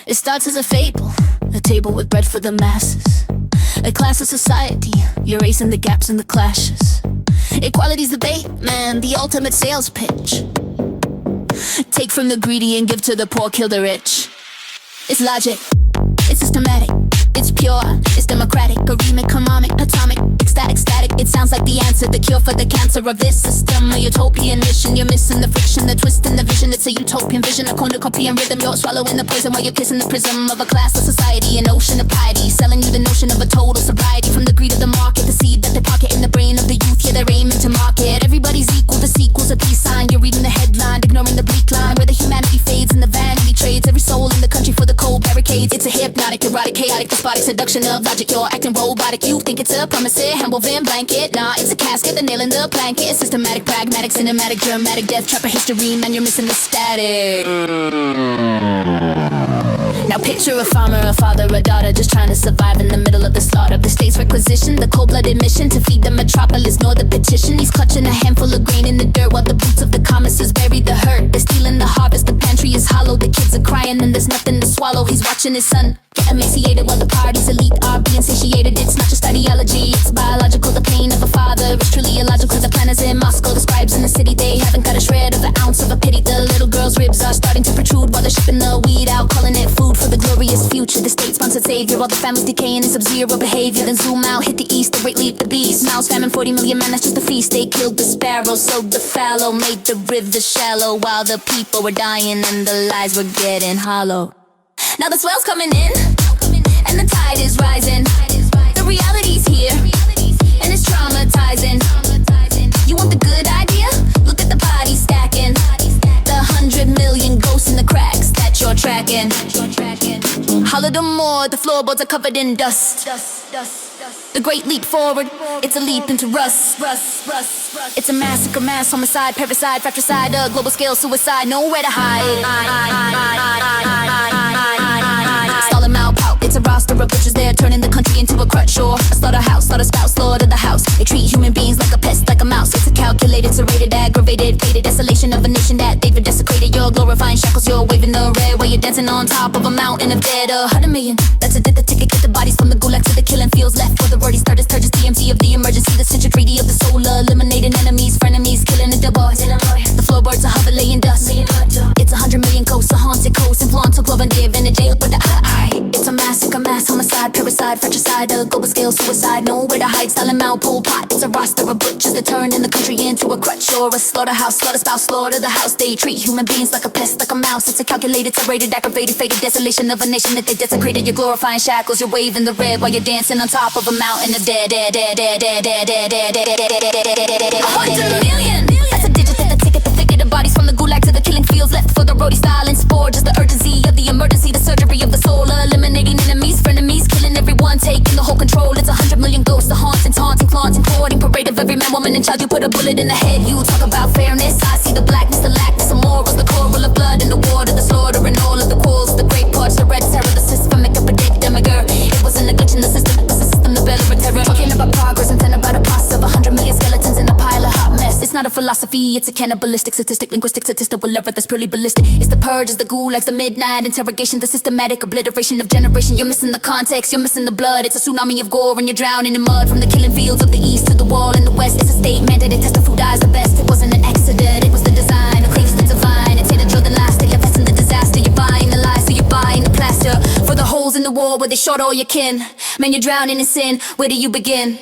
It starts as a fable, a table with bread for the masses, a class of society, erasing the gaps and the clashes. Equality's the bait, man, the ultimate sales pitch. Take from the greedy and give to the poor, kill the rich. It's logic, it's systematic, it's pure, it's democratic, arrhythmic, harmonic, atomic, ecstatic, static. It sounds like the answer, the cure for the cancer of this system. A utopian mission, you're missing the friction, the twist in the vision. It's a utopian vision, a cornucopia and rhythm. You're swallowing the poison while you're kissing the prism of a class of society, an ocean of piety, selling you the notion of a total sobriety. From the greed of the market, the seed that they pocket in the brain of the youth, yeah, they're aiming to market. Everybody's equal, the sequel's a peace sign. You're reading the headline, ignoring the bleak line, where the humanity fades and the vanity trades every soul in the country for the cold barricades. It's a hypnotic, erotic, chaotic, despotic seduction of logic. You're acting robotic, you think it's a promise, hand-woven blanket. Nah, it's a casket, the nail in the blanket. Systematic, pragmatic, cinematic, dramatic, death trap of history, man, you're missing the static. Now picture a farmer, a father, a daughter, just trying to survive in the middle of the slaughter. The state's requisition, the cold-blooded mission to feed the metropolis, nor the petition. He's clutching a handful of grain in the dirt while the boots of the commissars bury the hurt. They're stealing the harvest, the pantry is hollow, the kids are crying and there's nothing to swallow. He's watching his son get emaciated while the party's elite are being satiated. It's not just ideology, it's biological. The pain of a father is truly illogical. The planners in Moscow, the scribes in the city, they haven't got a shred of an ounce of a pity. The little girl's ribs are starting to protrude while they're shipping the weed out, calling it food for the glorious future. The state-sponsored savior, all the families decaying in sub-zero behavior. Then zoom out, hit the east, the great leap, the beast. Mouse famine, 40 million men, that's just a feast. They killed the sparrow, sowed the fallow, made the river shallow, while the people were dying and the lies were getting hollow. Now the swell's coming in, and the tide is rising. The reality's here, and it's traumatizing. You want the good idea? Look at the bodies stacking. The 100 million ghosts in the cracks that you're tracking. Holler the more, the floorboards are covered in dust. The great leap forward, it's a leap into rust. It's a massacre, mass homicide, parricide, fratricide, a global scale suicide, nowhere to hide. Stall 'em out, pout, it's a roster of butchers there, turning the country into a crutch or a slaughterhouse, slaughter spouse, slaughter the house. They treat human beings like a pest, like a mouse. It's a calculated, serrated, aggravated, fated desolation of a nation that they've desecrated. You're glorifying shackles, you're waving the red while you're dancing on top of a mountain of dead. 100 million, that's a did the ticket, get the bodies from the gulag to the killing fields. Left for the word, he started sturges, DMT of the emergency, the central treaty of the solar, eliminating enemies, frenemies, killing the boys. The floorboards are hover, laying dust. It's 100 million ghosts, a haunted coast, and flaunt of love and live in a jail with the eye. It's a massacre, mass homicide, parricide, fratricide, a global scale suicide, nowhere to hide, Stalin out, Pol Pot. It's a roster of butchers that turning the country into a crutch or a slaughterhouse, slaughter spouse, slaughter the house. They treat human beings like a pest, like a mouse. It's a calculated, serrated, aggravated, fated desolation of a nation that they desecrated. You're glorifying shackles, you're waving the red while you're dancing on top of a mountain of dead. 100 million, that's a digit, that's a ticket, the figure, the bodies from the gulag to the killing fields. Left for the roadie style and spore, just the urgency of the emergency, the surgery of the soul, eliminating enemies, frenemies, killing everyone, taking the whole control. It's 100 million ghosts, the haunting, taunting, flaunting, courting, parade of every man, woman, and child. You put a bullet in the head, you talk about fairness. I see the blackness, the lackness of morals, the coral of blood in the water, the slaughter and all of the quarrels, the great parts, the red terror, the systemic epidemic. It wasn't a glitch in the system, it was a system, the belly of terror. Talking about progress and then about a process of 100 million skeletons in a pile of hot mess. It's not a philosophy, it's a cannibalistic, statistic, linguistic, statistical error that's purely ballistic. It's the purge, it's the gulags, the midnight interrogation, the systematic obliteration of generation. You're missing the context, you're missing the blood. It's a tsunami of gore and you're drowning in mud. From the killing fields of the east to the wall in the west, it's a state mandated test of who dies the best. It wasn't an accident, it was the design, it craves the divine. It's here to drill the last day, you're facing the disaster. You're buying the lies, so you're buying the plaster for the holes in the wall where they shot all your kin. Man, you're drowning in sin, where do you begin?